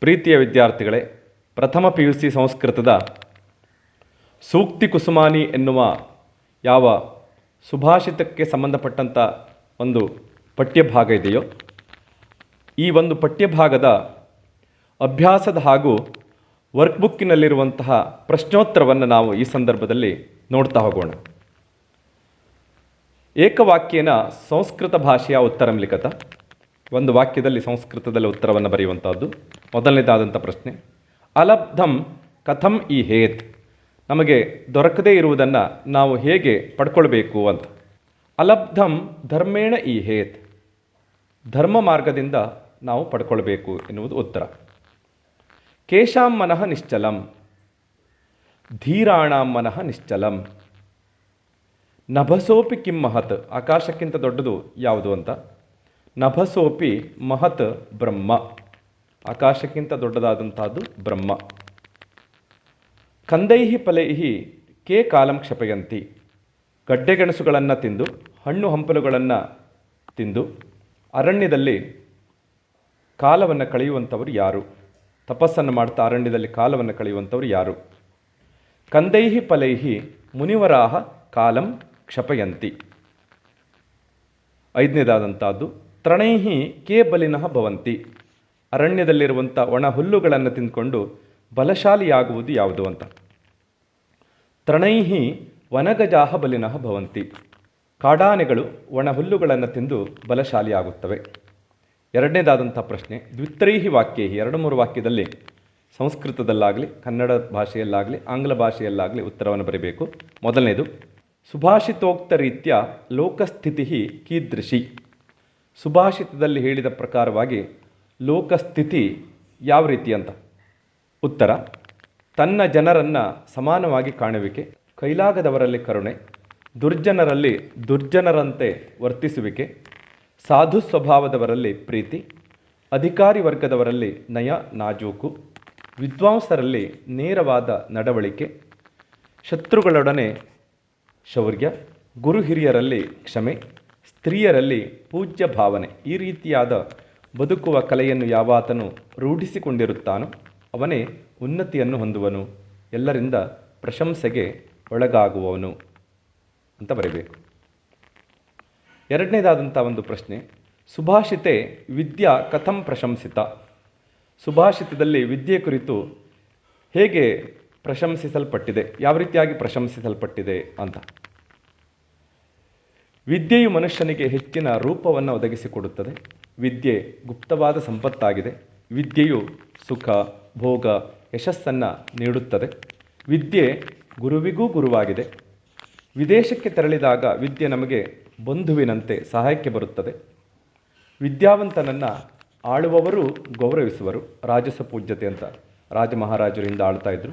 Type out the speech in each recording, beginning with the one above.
ಪ್ರೀತಿಯ ವಿದ್ಯಾರ್ಥಿಗಳೇ, ಪ್ರಥಮ PUC ಸಂಸ್ಕೃತದ ಸೂಕ್ತಿ ಕುಸುಮಾನಿ ಎನ್ನುವ ಯಾವ ಸುಭಾಷಿತಕ್ಕೆ ಸಂಬಂಧಪಟ್ಟಂಥ ಒಂದು ಪಠ್ಯಭಾಗ ಇದೆಯೋ, ಈ ಒಂದು ಪಠ್ಯಭಾಗದ ಅಭ್ಯಾಸದ ಹಾಗೂ ವರ್ಕ್ಬುಕ್ಕಿನಲ್ಲಿರುವಂತಹ ಪ್ರಶ್ನೋತ್ತರವನ್ನು ನಾವು ಈ ಸಂದರ್ಭದಲ್ಲಿ ನೋಡ್ತಾ ಹೋಗೋಣ. ಏಕವಾಕ್ಯೇನ ಸಂಸ್ಕೃತ ಭಾಷೆಯ ಉತ್ತರಂ ಲಿಖತ. ಒಂದು ವಾಕ್ಯದಲ್ಲಿ ಸಂಸ್ಕೃತದಲ್ಲಿ ಉತ್ತರವನ್ನು ಬರೆಯುವಂಥದ್ದು. ಮೊದಲನೇದಾದಂಥ ಪ್ರಶ್ನೆ, ಅಲಬ್ಧಂ ಕಥಂ ಈಹೇತ್. ನಮಗೆ ದೊರಕದೇ ಇರುವುದನ್ನು ನಾವು ಹೇಗೆ ಪಡ್ಕೊಳ್ಬೇಕು ಅಂತ. ಅಲಬ್ಧಂ ಧರ್ಮೇಣ ಈಹೇತ್. ಧರ್ಮ ಮಾರ್ಗದಿಂದ ನಾವು ಪಡ್ಕೊಳ್ಬೇಕು ಎನ್ನುವುದು ಉತ್ತರ. ಕೇಶಾಂ ಮನಃ ನಿಶ್ಚಲಂ, ಧೀರಾಣಾಂ ಮನಃ ನಿಶ್ಚಲಂ. ನಭಸೋಪಿ ಕಿಂ ಮಹತ್. ಆಕಾಶಕ್ಕಿಂತ ದೊಡ್ಡದು ಯಾವುದು ಅಂತ. ನಭಸೋಪಿ ಮಹತ್ ಬ್ರಹ್ಮ. ಆಕಾಶಕ್ಕಿಂತ ದೊಡ್ಡದಾದಂತಹದ್ದು ಬ್ರಹ್ಮ. ಕಂದೈಹಿ ಫಲೈಹಿ ಕೇ ಕಾಲಂ ಕ್ಷಪಯಂತಿ. ಗಡ್ಡೆಗೆಣಸುಗಳನ್ನು ತಿಂದು, ಹಣ್ಣು ಹಂಪಲುಗಳನ್ನು ತಿಂದು ಅರಣ್ಯದಲ್ಲಿ ಕಾಲವನ್ನು ಕಳೆಯುವಂಥವರು ಯಾರು? ತಪಸ್ಸನ್ನು ಮಾಡ್ತಾ ಅರಣ್ಯದಲ್ಲಿ ಕಾಲವನ್ನು ಕಳೆಯುವಂಥವರು ಯಾರು? ಕಂದೈಹಿ ಫಲೈಹಿ ಮುನಿವರಾಹ ಕಾಲಂ ಕ್ಷಪಯಂತಿ. ಐದನೇದಾದಂಥದ್ದು, ತೃಣೈಹಿ ಕೇ ಬಲಿನಃ ಭವಂತಿ. ಅರಣ್ಯದಲ್ಲಿರುವಂಥ ಒಣ ಹುಲ್ಲುಗಳನ್ನು ತಿಂದುಕೊಂಡು ಬಲಶಾಲಿಯಾಗುವುದು ಯಾವುದು ಅಂತ. ತೃಣೈಹಿ ವನಗಜಾಹ ಬಲಿನಃ ಭವಂತಿ. ಕಾಡಾನೆಗಳು ಒಣ ಹುಲ್ಲುಗಳನ್ನು ತಿಂದು ಬಲಶಾಲಿಯಾಗುತ್ತವೆ. ಎರಡನೇದಾದಂಥ ಪ್ರಶ್ನೆ, ದ್ವಿತ್ರೈಹಿ ವಾಕ್ಯೈಹಿ. 2-3 ವಾಕ್ಯದಲ್ಲಿ ಸಂಸ್ಕೃತದಲ್ಲಾಗಲಿ, ಕನ್ನಡ ಭಾಷೆಯಲ್ಲಾಗಲಿ, ಆಂಗ್ಲ ಭಾಷೆಯಲ್ಲಾಗಲಿ ಉತ್ತರವನ್ನು ಬರೀಬೇಕು. ಮೊದಲನೇದು, ಸುಭಾಷಿತೋಕ್ತ ರೀತ್ಯ ಲೋಕಸ್ಥಿತಿ ಕೀದೃಶಿ. ಸುಭಾಷಿತದಲ್ಲಿ ಹೇಳಿದ ಪ್ರಕಾರವಾಗಿ ಲೋಕಸ್ಥಿತಿ ಯಾವ ರೀತಿ ಅಂತ. ಉತ್ತರ, ತನ್ನ ಜನರನ್ನು ಸಮಾನವಾಗಿ ಕಾಣುವಿಕೆ, ಕೈಲಾಗದವರಲ್ಲಿ ಕರುಣೆ, ದುರ್ಜನರಲ್ಲಿ ದುರ್ಜನರಂತೆ ವರ್ತಿಸುವಿಕೆ, ಸಾಧು ಸ್ವಭಾವದವರಲ್ಲಿ ಪ್ರೀತಿ, ಅಧಿಕಾರಿ ವರ್ಗದವರಲ್ಲಿ ನಯ ನಾಜೂಕು, ವಿದ್ವಾಂಸರಲ್ಲಿ ನೇರವಾದ ನಡವಳಿಕೆ, ಶತ್ರುಗಳೊಡನೆ ಶೌರ್ಯ, ಗುರು ಹಿರಿಯರಲ್ಲಿ ಕ್ಷಮೆ, ಸ್ತ್ರೀಯರಲ್ಲಿ ಪೂಜ್ಯ ಭಾವನೆ. ಈ ರೀತಿಯಾದ ಬದುಕುವ ಕಲೆಯನ್ನು ಯಾವಾತನು ರೂಢಿಸಿಕೊಂಡಿರುತ್ತಾನೋ ಅವನೇ ಉನ್ನತಿಯನ್ನು ಹೊಂದುವನು, ಎಲ್ಲರಿಂದ ಪ್ರಶಂಸೆಗೆ ಒಳಗಾಗುವವನು ಅಂತ ಬರೀಬೇಕು. ಎರಡನೇದಾದಂಥ ಒಂದು ಪ್ರಶ್ನೆ, ಸುಭಾಷಿತೆ ವಿದ್ಯಾ ಕಥಂ ಪ್ರಶಂಸಿತ. ಸುಭಾಷಿತದಲ್ಲಿ ವಿದ್ಯೆ ಕುರಿತು ಹೇಗೆ ಪ್ರಶಂಸಿಸಲ್ಪಟ್ಟಿದೆ, ಯಾವ ರೀತಿಯಾಗಿ ಪ್ರಶಂಸಿಸಲ್ಪಟ್ಟಿದೆ ಅಂತ. ವಿದ್ಯೆಯು ಮನುಷ್ಯನಿಗೆ ಹೆಚ್ಚಿನ ರೂಪವನ್ನು ಒದಗಿಸಿಕೊಡುತ್ತದೆ. ವಿದ್ಯೆ ಗುಪ್ತವಾದ ಸಂಪತ್ತಾಗಿದೆ. ವಿದ್ಯೆಯು ಸುಖ, ಭೋಗ, ಯಶಸ್ಸನ್ನು ನೀಡುತ್ತದೆ. ವಿದ್ಯೆ ಗುರುವಿಗೂ ಗುರುವಾಗಿದೆ. ವಿದೇಶಕ್ಕೆ ತೆರಳಿದಾಗ ವಿದ್ಯೆ ನಮಗೆ ಬಂಧುವಿನಂತೆ ಸಹಾಯಕ್ಕೆ ಬರುತ್ತದೆ. ವಿದ್ಯಾವಂತನನ್ನು ಆಳುವವರು ಗೌರವಿಸುವರು. ರಾಜಸ ಪೂಜ್ಯತೆ ಅಂತ ರಾಜ ಮಹಾರಾಜರಿಂದ ಆಳ್ತಾ ಇದ್ರು.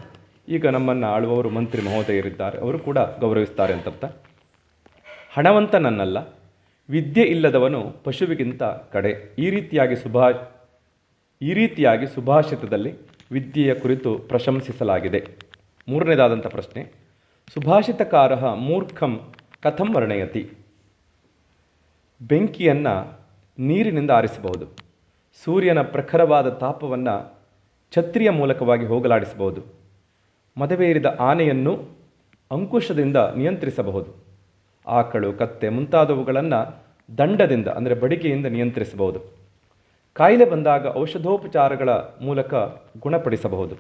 ಈಗ ನಮ್ಮನ್ನು ಆಳುವವರು ಮಂತ್ರಿ ಮಹೋದಯರಿದ್ದಾರೆ, ಅವರು ಕೂಡ ಗೌರವಿಸ್ತಾರೆ ಅಂತರ್ಥ. ಹಣವಂತನನ್ನಲ್ಲ, ವಿದ್ಯೆ ಇಲ್ಲದವನು ಪಶುವಿಗಿಂತ ಕಡೆ. ಈ ರೀತಿಯಾಗಿ ಸುಭಾಷಿತದಲ್ಲಿ ವಿದ್ಯೆಯ ಕುರಿತು ಪ್ರಶಂಸಿಸಲಾಗಿದೆ. ಮೂರನೇದಾದಂಥ ಪ್ರಶ್ನೆ, ಸುಭಾಷಿತಕಾರ ಮೂರ್ಖಂ ಕಥಂ ವರ್ಣಯತಿ. ಬೆಂಕಿಯನ್ನು ನೀರಿನಿಂದ ಆರಿಸಬಹುದು. ಸೂರ್ಯನ ಪ್ರಖರವಾದ ತಾಪವನ್ನು ಛತ್ರಿಯ ಮೂಲಕವಾಗಿ ಹೋಗಲಾಡಿಸಬಹುದು. ಮದವೇರಿದ ಆನೆಯನ್ನು ಅಂಕುಶದಿಂದ ನಿಯಂತ್ರಿಸಬಹುದು. ಆಕಳು, ಕತ್ತೆ ಮುಂತಾದವುಗಳನ್ನು ದಂಡದಿಂದ ಅಂದರೆ ಬಡಿಗೆಯಿಂದ ನಿಯಂತ್ರಿಸಬಹುದು. ಕಾಯಿಲೆ ಬಂದಾಗ ಔಷಧೋಪಚಾರಗಳ ಮೂಲಕ ಗುಣಪಡಿಸಬಹುದು.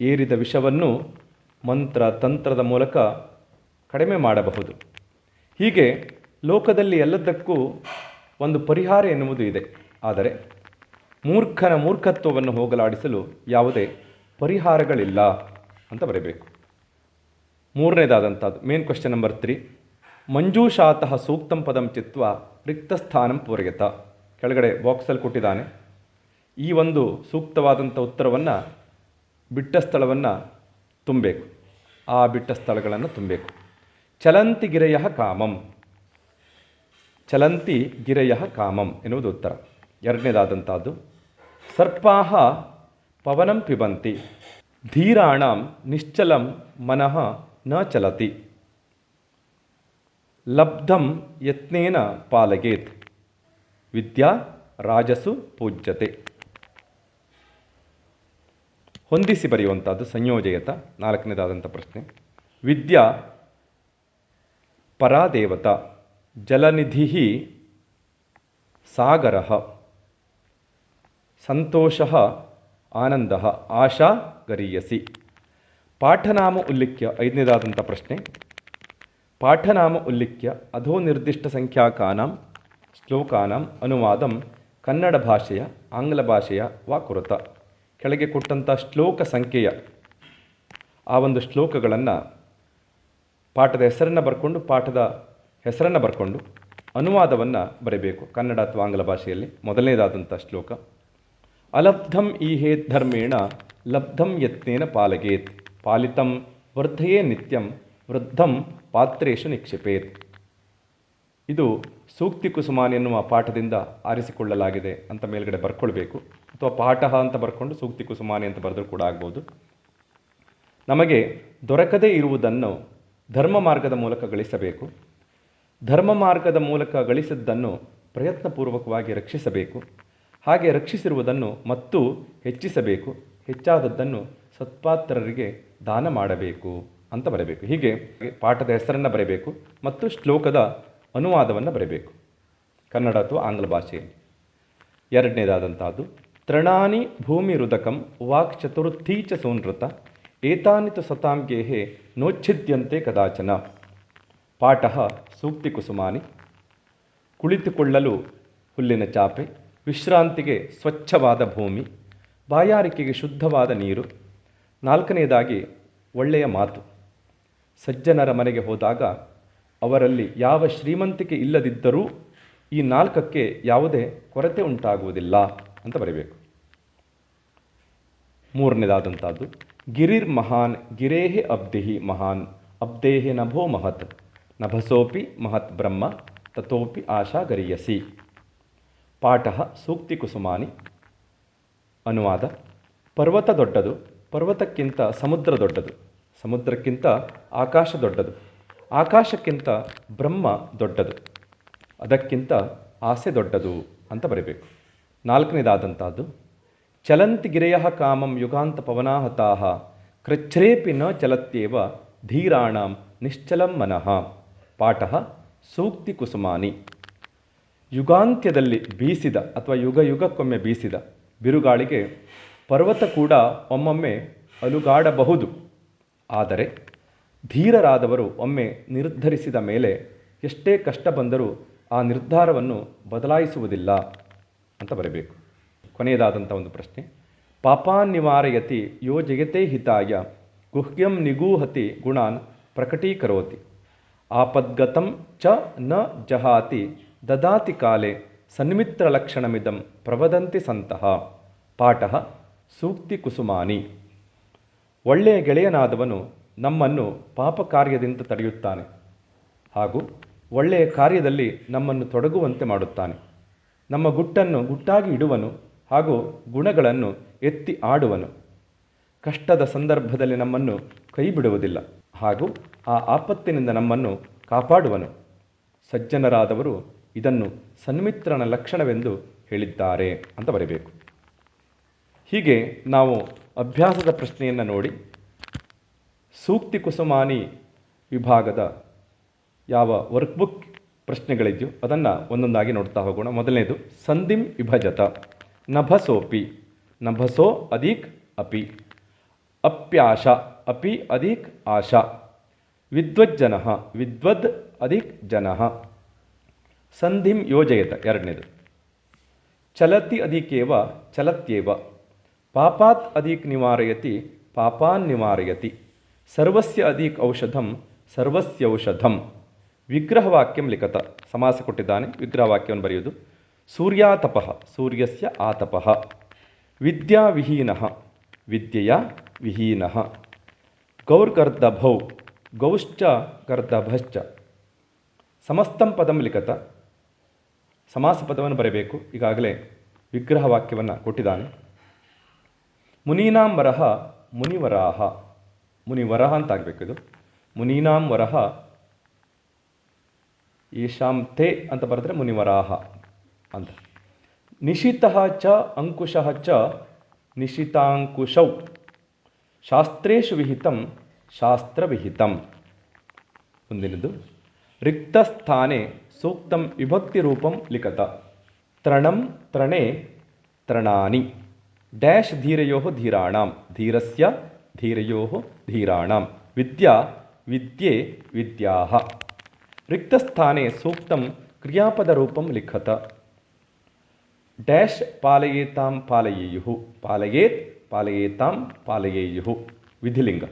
ಏರಿದ ವಿಷವನ್ನು ಮಂತ್ರ ತಂತ್ರದ ಮೂಲಕ ಕಡಿಮೆ ಮಾಡಬಹುದು. ಹೀಗೆ ಲೋಕದಲ್ಲಿ ಎಲ್ಲದಕ್ಕೂ ಒಂದು ಪರಿಹಾರ ಎನ್ನುವುದು ಇದೆ. ಆದರೆ ಮೂರ್ಖನ ಮೂರ್ಖತ್ವವನ್ನು ಹೋಗಲಾಡಿಸಲು ಯಾವುದೇ ಪರಿಹಾರಗಳಿಲ್ಲ ಅಂತ ಬರೀಬೇಕು. ಮೂರನೇದಾದಂಥದ್ದು ಮೇನ್ ಕ್ವೆಶ್ಚನ್ ನಂಬರ್ 3, ಮಂಜೂಷಾತಃ ಸೂಕ್ತಂ ಪದಂ ಚಿತ್ವಾ ರಿಕ್ತಸ್ಥಾನಂ ಪೂರಯತ. ಕೆಳಗಡೆ ಬಾಕ್ಸಲ್ಲಿ ಕೊಟ್ಟಿದ್ದಾನೆ. ಈ ಒಂದು ಸೂಕ್ತವಾದಂಥ ಉತ್ತರವನ್ನು ಬಿಟ್ಟ ಸ್ಥಳವನ್ನು ತುಂಬಬೇಕು. ಆ ಬಿಟ್ಟ ಸ್ಥಳಗಳನ್ನು ತುಂಬಬೇಕು. ಚಲಂತಿ ಗಿರಯಃ ಕಾಮಂ. ಚಲಂತಿ ಗಿರಯಃ ಕಾಮಂ ಎನ್ನುವುದು ಉತ್ತರ. ಎರಡನೇದಾದಂಥದ್ದು, ಸರ್ಪಾಹ ಪವನಂ ಪಿಬಂತಿ, ಧೀರಾಣಾಂ ನಿಶ್ಚಲಂ ಮನಃ ನ ಚಲತಿ, ಲಬ್ಧಂ ಯತ್ನೇನ ಪಾಲಯೇತ್, ವಿದ್ಯಾ ರಾಜಸು ಪೂಜ್ಯತೆ. ಹೊಂದಿಸಿ ಬರೆಯುವಂಥದ್ದು ಸಂಯೋಜಯತ. ನಾಲ್ಕನೇದಾದಂಥ ಪ್ರಶ್ನೆ. ವಿದ್ಯಾ ಪರಾದೇವತ ಜಲನಿಧಿ ಸಾಗರ ಸಂತೋಷ ಆನಂದ ಆಶಾ ಗರೀಯಸಿ. ಪಾಠನಾಮ ಉಲ್ಲಿಖ್ಯ. ಐದನೇದಾದಂಥ ಪ್ರಶ್ನೆ. ಪಾಠನಾಮ ಉಲ್ಲಿಖ್ಯ ಅಧೋ ನಿರ್ದಿಷ್ಟ ಸಂಖ್ಯಾಕಾನಾಂ ಶ್ಲೋಕಾನಾಂ ಅನುವಾದಂ ಕನ್ನಡ ಭಾಷೆಯ ಆಂಗ್ಲ ಭಾಷೆಯ ವಾ ಕುರುತ. ಕೆಳಗೆ ಕೊಟ್ಟಂಥ ಶ್ಲೋಕ ಸಂಖ್ಯೆಯ ಆ ಒಂದು ಶ್ಲೋಕಗಳನ್ನು ಪಾಠದ ಹೆಸರನ್ನು ಬರ್ಕೊಂಡು ಅನುವಾದವನ್ನು ಬರೀಬೇಕು ಕನ್ನಡ ಅಥವಾ ಆಂಗ್ಲ ಭಾಷೆಯಲ್ಲಿ. ಮೊದಲನೇದಾದಂಥ ಶ್ಲೋಕ. ಅಲಬ್ಧಂ ಈಹೇತ್ ಧರ್ಮೇಣ ಲಬ್ಧಂ ಯತ್ನೇನ ಪಾಲಗೇತ್ ಪಾಲಿತಂ ವರ್ಧಯೇ ನಿತ್ಯಂ ವೃದ್ಧಂ ಪಾತ್ರೇಶು ನಿಕ್ಷಿಪೇತ್. ಇದು ಸೂಕ್ತಿ ಕುಸುಮಾನಿ ಎನ್ನುವ ಪಾಠದಿಂದ ಆರಿಸಿಕೊಳ್ಳಲಾಗಿದೆ ಅಂತ ಮೇಲ್ಗಡೆ ಬರ್ಕೊಳ್ಬೇಕು, ಅಥವಾ ಪಾಠ ಅಂತ ಬರ್ಕೊಂಡು ಸೂಕ್ತಿ ಕುಸುಮಾನಿ ಅಂತ ಬರೆದರೂ ಕೂಡ ಆಗ್ಬೋದು. ನಮಗೆ ದೊರಕದೇ ಇರುವುದನ್ನು ಧರ್ಮ ಮಾರ್ಗದ ಮೂಲಕ ಗಳಿಸಬೇಕು. ಧರ್ಮ ಮಾರ್ಗದ ಮೂಲಕ ಗಳಿಸಿದ್ದನ್ನು ಪ್ರಯತ್ನಪೂರ್ವಕವಾಗಿ ರಕ್ಷಿಸಬೇಕು. ಹಾಗೆ ರಕ್ಷಿಸಿರುವುದನ್ನು ಮತ್ತು ಹೆಚ್ಚಿಸಬೇಕು. ಹೆಚ್ಚಾದದ್ದನ್ನು ಸತ್ಪಾತ್ರರಿಗೆ ದಾನ ಮಾಡಬೇಕು ಅಂತ ಬರಬೇಕು. ಹೀಗೆ ಪಾಠದ ಹೆಸರನ್ನು ಬರೀಬೇಕು ಮತ್ತು ಶ್ಲೋಕದ ಅನುವಾದವನ್ನು ಬರೀಬೇಕು ಕನ್ನಡ ಅಥವಾ ಆಂಗ್ಲ ಭಾಷೆಯಲ್ಲಿ. ಎರಡನೇದಾದಂಥದ್ದು ತೃಣಾನಿ ಭೂಮಿ ರುದಕಂ ವಾಕ್ ಚತುರ್ಥೀ ಚ ಸೂನೃತ ಏತಾನಿ ತು ಸತಾಂ ಗೇಹೆ ನೋಚ್ಛಿದ್ಯಂತೆ ಕದಾಚನ. ಪಾಠ ಸೂಕ್ತಿ ಕುಸುಮಾನಿ. ಕುಳಿತುಕೊಳ್ಳಲು ಹುಲ್ಲಿನ ಚಾಪೆ, ವಿಶ್ರಾಂತಿಗೆ ಸ್ವಚ್ಛವಾದ ಭೂಮಿ, ಬಾಯಾರಿಕೆಗೆ ಶುದ್ಧವಾದ ನೀರು. ನಾಲ್ಕನೆಯದಾಗಿ ಒಳ್ಳೆಯ ಮಾತು. ಸಜ್ಜನರ ಮನೆಗೆ ಹೋದಾಗ ಅವರಲ್ಲಿ ಯಾವ ಶ್ರೀಮಂತಿಕೆ ಇಲ್ಲದಿದ್ದರೂ ಈ ನಾಲ್ಕಕ್ಕೆ ಯಾವುದೇ ಕೊರತೆ ಉಂಟಾಗುವುದಿಲ್ಲ ಅಂತ ಬರೀಬೇಕು. ಮೂರನೇದಾದಂಥದ್ದು ಗಿರಿರ್ ಮಹಾನ್ ಗಿರೇಹೆ ಅಬ್ಧಿಹಿ ಮಹಾನ್ ಅಬ್ದೇಹೆ ನಭೋ ಮಹತ್ ನಭಸೋಪಿ ಮಹತ್ ಬ್ರಹ್ಮ ತಥೋಪಿ ಆಶಾ ಗರೀಯಸಿ. ಪಾಠ ಸೂಕ್ತಿ ಕುಸುಮಾನಿ. ಅನುವಾದ. ಪರ್ವತ ದೊಡ್ಡದು, ಪರ್ವತಕ್ಕಿಂತ ಸಮುದ್ರ ದೊಡ್ಡದು, ಸಮುದ್ರಕ್ಕಿಂತ ಆಕಾಶ ದೊಡ್ಡದು, ಆಕಾಶಕ್ಕಿಂತ ಬ್ರಹ್ಮ ದೊಡ್ಡದು, ಅದಕ್ಕಿಂತ ಆಸೆ ದೊಡ್ಡದು ಅಂತ ಬರೀಬೇಕು. ನಾಲ್ಕನೇದಾದಂಥದ್ದು ಚಲಂತಿ ಗಿರೆಯ ಕಾಮಂ ಯುಗಾಂತ ಪವನಾಹತಾಹ ಕೃಚ್ಛ್ರೇಪಿ ನ ಚಲತ್ಯೇವ ಧೀರಾಣಾಂ ನಿಶ್ಚಲಂ ಮನಃ. ಪಾಠ ಸೂಕ್ತಿ ಕುಸುಮಾನಿ. ಯುಗಾಂತ್ಯದಲ್ಲಿ ಬೀಸಿದ ಅಥವಾ ಯುಗಕ್ಕೊಮ್ಮೆ ಬೀಸಿದ ಬಿರುಗಾಳಿಗೆ ಪರ್ವತ ಕೂಡ ಒಮ್ಮೊಮ್ಮೆ ಅಲುಗಾಡಬಹುದು. ಆದರೆ ಧೀರರಾದವರು ಒಮ್ಮೆ ನಿರ್ಧರಿಸಿದ ಮೇಲೆ ಎಷ್ಟೇ ಕಷ್ಟ ಬಂದರೂ ಆ ನಿರ್ಧಾರವನ್ನು ಬದಲಾಯಿಸುವುದಿಲ್ಲ ಅಂತ ಬರಬೇಕು. ಕೊನೆಯದಾದಂಥ ಒಂದು ಪ್ರಶ್ನೆ. ಪಾಪಾನ್ ನಿವಾರಯತಿ ಯೋ ಜಯತೆ ಹಿತಾಯ ಗುಹ್ಯಂ ನಿಗೂಹತಿ ಗುಣಾನ್ ಪ್ರಕಟೀಕರೋತಿ ಆಪದ್ಗತಂ ಚ ನ ಜಹಾತಿ ದದಾತಿ ಕಾಲೇ ಸನ್ಮಿತ್ರಲಕ್ಷಣಮಿದಂ ಪ್ರವದಂತಿ ಸಂತಹ. ಪಾಠ ಸೂಕ್ತಿ ಕುಸುಮಾನಿ. ಒಳ್ಳೆಯ ಗೆಳೆಯನಾದವನು ನಮ್ಮನ್ನು ಪಾಪ ಕಾರ್ಯದಿಂದ ತಡೆಯುತ್ತಾನೆ ಹಾಗೂ ಒಳ್ಳೆಯ ಕಾರ್ಯದಲ್ಲಿ ನಮ್ಮನ್ನು ತೊಡಗುವಂತೆ ಮಾಡುತ್ತಾನೆ. ನಮ್ಮ ಗುಟ್ಟನ್ನು ಗುಟ್ಟಾಗಿ ಇಡುವನು ಹಾಗೂ ಗುಣಗಳನ್ನು ಎತ್ತಿ ಆಡುವನು. ಕಷ್ಟದ ಸಂದರ್ಭದಲ್ಲಿ ನಮ್ಮನ್ನು ಕೈ ಬಿಡುವುದಿಲ್ಲ ಹಾಗೂ ಆ ಆಪತ್ತಿನಿಂದ ನಮ್ಮನ್ನು ಕಾಪಾಡುವನು. ಸಜ್ಜನರಾದವರು ಇದನ್ನು ಸನ್ಮಿತ್ರನ ಲಕ್ಷಣವೆಂದು ಹೇಳಿದ್ದಾರೆ ಅಂತ ಬರೀಬೇಕು. ಹೀಗೆ ನಾವು ಅಭ್ಯಾಸದ ಪ್ರಶ್ನೆಯನ್ನು ನೋಡಿ ಸೂಕ್ತಿ ಕುಸುಮಾನಿ ವಿಭಾಗದ ಯಾವ ವರ್ಕ್ಬುಕ್ ಪ್ರಶ್ನೆಗಳಿದೆಯೋ ಅದನ್ನು ಒಂದೊಂದಾಗಿ ನೋಡ್ತಾ ಹೋಗೋಣ. ಮೊದಲನೇದು ಸಂಧಿಂ ವಿಭಜತ. ನಭಸೋಪಿ ನಭಸೋ ಅಧಿಕ್ ಅಪಿ ಅಪ್ಯಾಶ ಅಪಿ ಅಧಿಕ್ ಆಶಾ ವಿದ್ವಜ್ಜನ ವಿದ್ವದ್ ಅಧಿಕ್ ಜನ. ಸಂಧಿಂ ಯೋಜಯತ. ಎರಡನೇದು ಚಲತಿ ಅಧಿಕೇವ ಚಲತ್ಯೇವ ಪಾಪಾತ್ ಅಧಿಕ್ ನಿವಾರಯತಿ ಪಾಪಾನ್ ನಿವಾರಯತಿ ಸರ್ವಸ್ಯ ಅಧಿಕ್ ಔಷಧಂ ಸರ್ವಸ್ಯೌಷಧಂ. ವಿಗ್ರಹವಾಕ್ಯಂ ಲಿಖತ. ಸಮಾಸ ಕೊಟ್ಟಿದ್ದಾನೆ, ವಿಗ್ರಹವಾಕ್ಯವನ್ನು ಬರೆಯುವುದು. ಸೂರ್ಯಾತಪಃ ಸೂರ್ಯಸ್ಯ ಆತಪಃ. ವಿದ್ಯಾವಿಹೀನಃ ವಿದ್ಯೆಯ ವಿಹೀನಃ. ಗೌರ್ಗರ್ದಭೌ ಗೌಶ್ಚ ಗರ್ದಭಶ್ಚ. ಸಮಸ್ತಂ ಪದಂ ಲಿಖತ. ಸಮಾಸ ಪದವನ್ನು ಬರೆಯಬೇಕು. ಈಗಾಗಲೇ ವಿಗ್ರಹವಾಕ್ಯವನ್ನು ಕೊಟ್ಟಿದ್ದಾನೆ. ಮುನೀನಾಂ ವರಹ ಮುನಿವರಾಹ. ಮುನಿವರಹ ಅಂತ ಆಗಬೇಕು ಇದು. ಮುನೀನಾಂ ವರಹ ಯಶಾಂ ತೇ ಅಂತ ಬರೆದ್ರೆ ಮುನಿವರಾಹ ಅಂತ. ನಿಶಿತಃ ಚ ಅಂಕುಶಃ ಚ ನಿಶಿತಾಂಕುಶೌ ಶಾಸ್ತ್ರೇಷು ವಿಹಿತಂ ಶಾಸ್ತ್ರವಿಹಿತಂ. ಮುಂದಿನದು ರಿಕ್ತಸ್ಥಾನೆ ಸೂಕ್ತಂ ವಿಭಕ್ತಿ ರೂಪಂ ಲಿಖತ. ತೃಣಂ ತೃಣೇ ತೃಣಾನಿ ಡ್ಯಾಶ್ ಧೀರಯೋ ಧೀರಾಣಾಂ ಧೀರಸ್ಯ ಧೀರಯೋ ಧೀರಾಣಾಂ ವಿದ್ಯಾ ವಿದ್ಯೆ ವಿದ್ಯಾಃ. ರಿಕ್ತಸ್ಥಾನೆ ಸೂಕ್ತಂ ಕ್ರಿಯಾಪದ ರೂಪಂ ಲಿಖತ. ಡ್ಯಾಶ್ ಪಾಲಯೇತಾಂ ಪಾಲಯೇಯುಃ ಪಾಲಯೇತ್ ಪಾಲಯೇತಾಂ ಪಾಲಯೇಯುಃ ವಿಧಿಲಿಂಗ.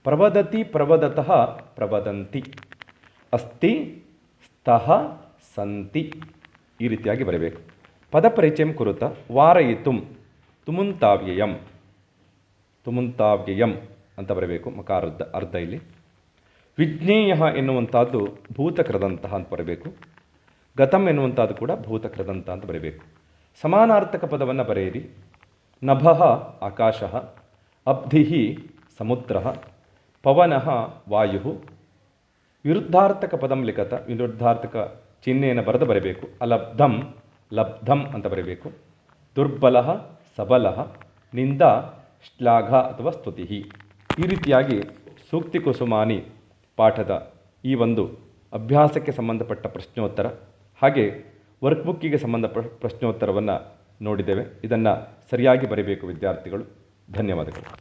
ಪ್ರವದತಿ ಪ್ರವದತಃ ಪ್ರವದಂತಿ. ಅಸ್ತಿ ಸ್ತಃ ಸಂತಿ ಈ ರೀತಿಯಾಗಿ ಬರಬೇಕು. ಪದಪರಿಚಯಂ ಕುರುತ. ವಾರಯಿತುಂ ತುಮುಂತಾವ್ಯಯಂ ತುಮುಂತಾವ್ಯಯಂ ಅಂತ ಬರಬೇಕು. ಮಕಾರದ ಅರ್ಧ ಇಲ್ಲಿ. ವಿಜ್ಞೇಯ ಎನ್ನುವಂಥದ್ದು ಭೂತಕೃದಂತಹ ಅಂತ ಬರಬೇಕು. ಗತಂ ಎನ್ನುವಂಥದ್ದು ಕೂಡ ಭೂತಕೃದಂತ ಅಂತ ಬರಬೇಕು. ಸಮಾನಾರ್ಥಕ ಪದವನ್ನು ಬರೆಯಿರಿ. ನಭಃ ಆಕಾಶಃ, ಅಬ್ಧಿಃ ಸಮುದ್ರಃ, ಪವನಃ ವಾಯುಃ. ವಿರುದ್ಧಾರ್ಥಕ ಪದಂ ಲಿಖತ. ವಿರುದ್ಧಾರ್ಥಕ ಚಿಹ್ನೆಯನ್ನು ಬರೆದು ಬರಬೇಕು. ಅಲಬ್ಧಂ ಲಬ್ಧಂ ಅಂತ ಬರಬೇಕು. ದುರ್ಬಲಃ ಸಬಲಃ, ನಿಂದ ಶ್ಲಾಘ ಅಥವಾ ಸ್ತುತಿ. ಈ ರೀತಿಯಾಗಿ ಸೂಕ್ತಿ ಕುಸುಮಾನಿ ಪಾಠದ ಈ ಒಂದು ಅಭ್ಯಾಸಕ್ಕೆ ಸಂಬಂಧಪಟ್ಟ ಪ್ರಶ್ನೋತ್ತರ ಹಾಗೆ ವರ್ಕ್ಬುಕ್ಕಿಗೆ ಸಂಬಂಧಪಟ್ಟ ಪ್ರಶ್ನೋತ್ತರವನ್ನು ನೋಡಿದ್ದೇವೆ. ಇದನ್ನು ಸರಿಯಾಗಿ ಬರೀಬೇಕು ವಿದ್ಯಾರ್ಥಿಗಳು. ಧನ್ಯವಾದಗಳು.